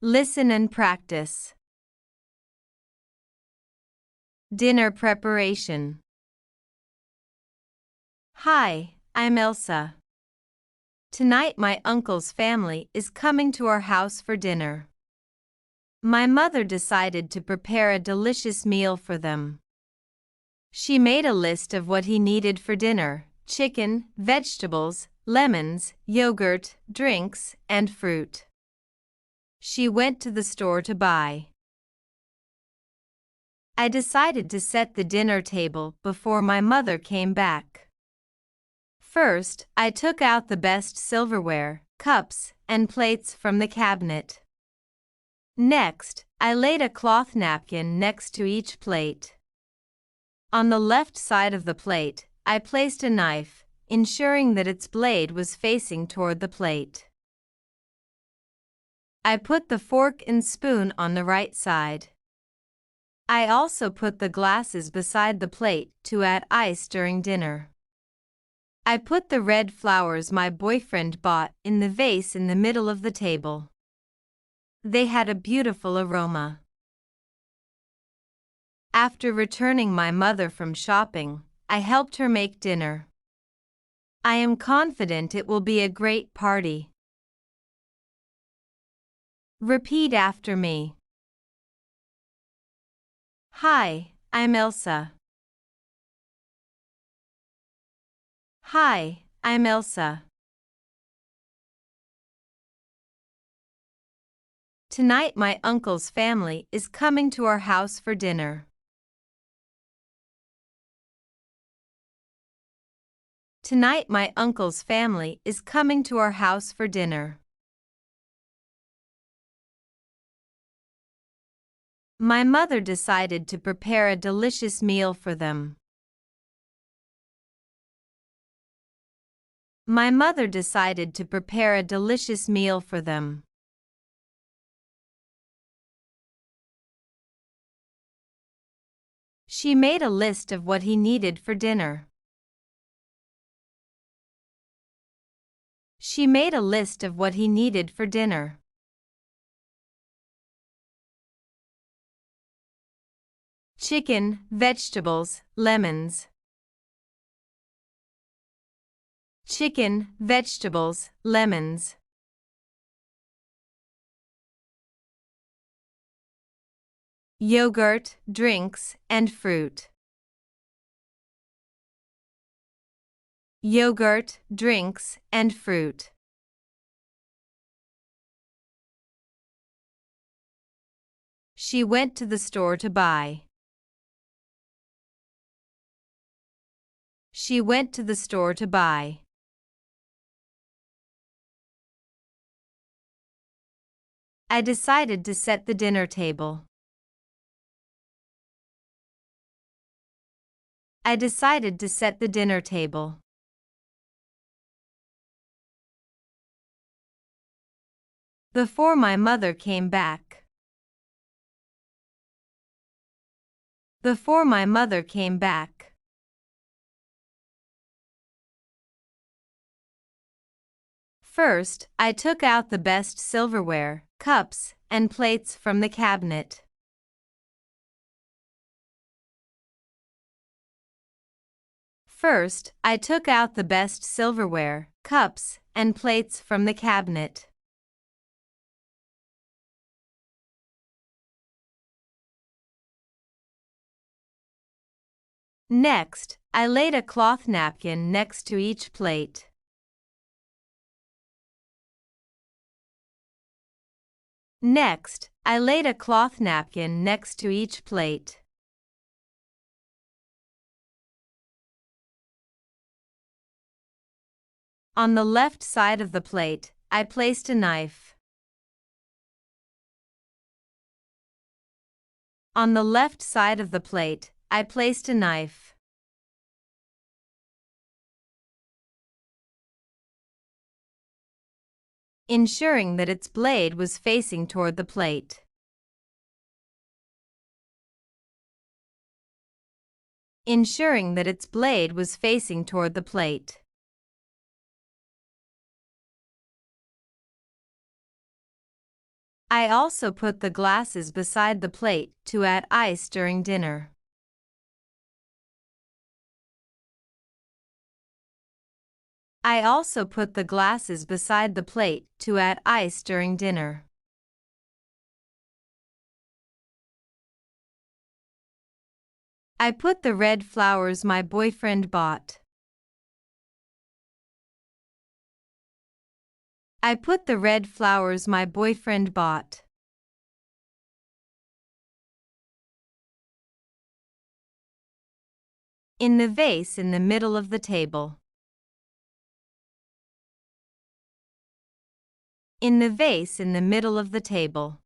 Listen and practice. Dinner preparation. Hi, I'm Elsa. Tonight my uncle's family is coming to our house for dinner. My mother decided to prepare a delicious meal for them. She made a list of what he needed for dinner: chicken, vegetables, lemons, yogurt, drinks, and fruit. She went to the store to buy. I decided to set the dinner table before my mother came back. First, I took out the best silverware, cups, and plates from the cabinet. Next, I laid a cloth napkin next to each plate. On the left side of the plate, I placed a knife, ensuring that its blade was facing toward the plate. I put the fork and spoon on the right side. I also put the glasses beside the plate to add ice during dinner. I put the red flowers my boyfriend bought in the vase in the middle of the table. They had a beautiful aroma. After returning my mother from shopping, I helped her make dinner. I am confident it will be a great party. Repeat after me. Hi, I'm Elsa. Hi, I'm Elsa. Tonight my uncle's family is coming to our house for dinner. Tonight my uncle's family is coming to our house for dinner. My mother decided to prepare a delicious meal for them. My mother decided to prepare a delicious meal for them. She made a list of what he needed for dinner. She made a list of what he needed for dinner. Chicken, vegetables, lemons. Chicken, vegetables, lemons. Yogurt, drinks, and fruit. Yogurt, drinks, and fruit. She went to the store to buy. She went to the store to buy. I decided to set the dinner table. I decided to set the dinner table. Before my mother came back. Before my mother came back. First, I took out the best silverware, cups, and plates from the cabinet. First, I took out the best silverware, cups, and plates from the cabinet. Next, I laid a cloth napkin next to each plate. Next, I laid a cloth napkin next to each plate. On the left side of the plate, I placed a knife. On the left side of the plate, I placed a knife. Ensuring that its blade was facing toward the plate. Ensuring that its blade was facing toward the plate. I also put the glasses beside the plate to add ice during dinner. I also put the glasses beside the plate to add ice during dinner. I put the red flowers my boyfriend bought. I put the red flowers my boyfriend bought. In the vase in the middle of the table. In the vase in the middle of the table.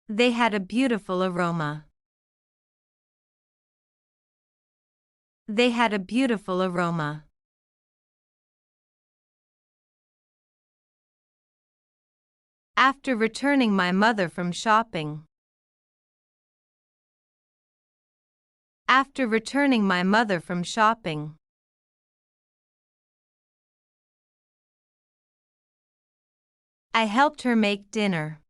They had a beautiful aroma. They had a beautiful aroma. After returning my mother from shopping. After returning my mother from shopping. I helped her make dinner.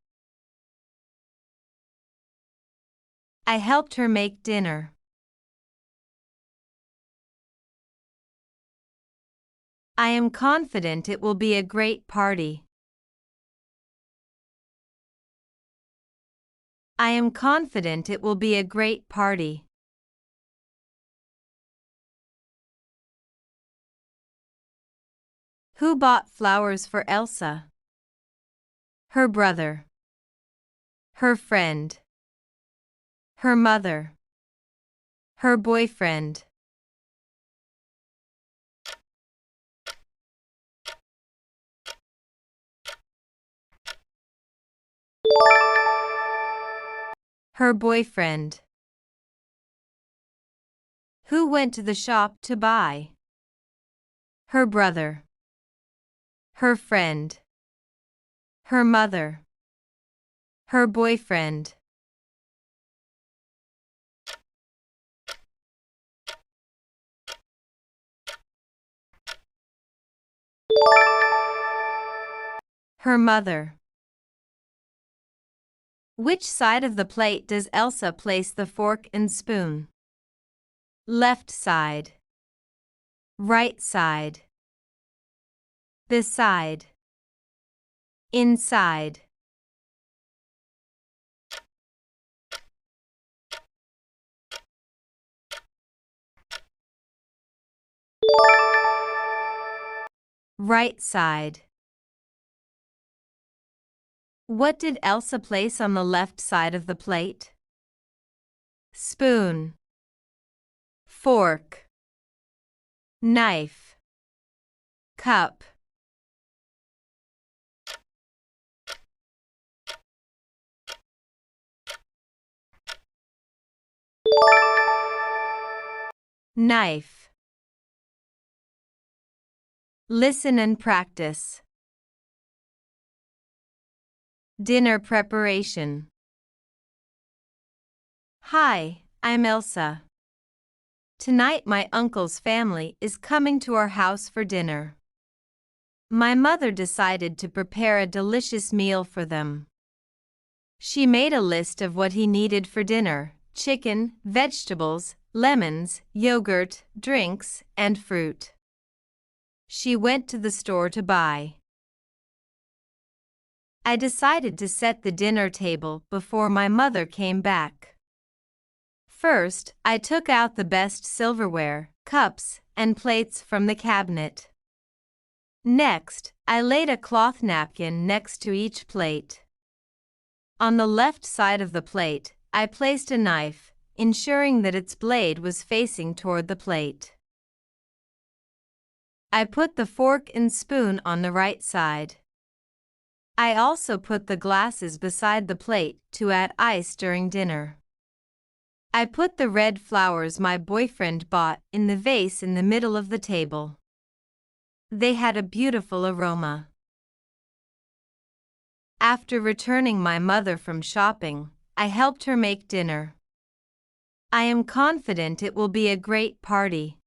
I helped her make dinner. I am confident it will be a great party. I am confident it will be a great party. Who bought flowers for Elsa? Her brother. Her friend. Her mother. Her boyfriend. Her boyfriend. Who went to the shop to buy? Her brother. Her friend. Her mother. Her boyfriend. Her mother. Which side of the plate does Elsa place the fork and spoon? Left side. Right side. Beside. Inside. Right side. What did Elsa place on the left side of the plate? Spoon. Fork. Knife. Cup. Knife. Listen and practice. Dinner preparation. Hi, I'm Elsa. Tonight my uncle's family is coming to our house for dinner. My mother decided to prepare a delicious meal for them. She made a list of what he needed for dinner: chicken, vegetables, lemons, yogurt, drinks, and fruit. She went to the store to buy. I decided to set the dinner table before my mother came back. First, I took out the best silverware, cups, and plates from the cabinet. Next, I laid a cloth napkin next to each plate. On the left side of the plate, I placed a knife, ensuring that its blade was facing toward the plate. I put the fork and spoon on the right side. I also put the glasses beside the plate to add ice during dinner. I put the red flowers my boyfriend bought in the vase in the middle of the table. They had a beautiful aroma. After returning my mother from shopping, I helped her make dinner. I am confident it will be a great party.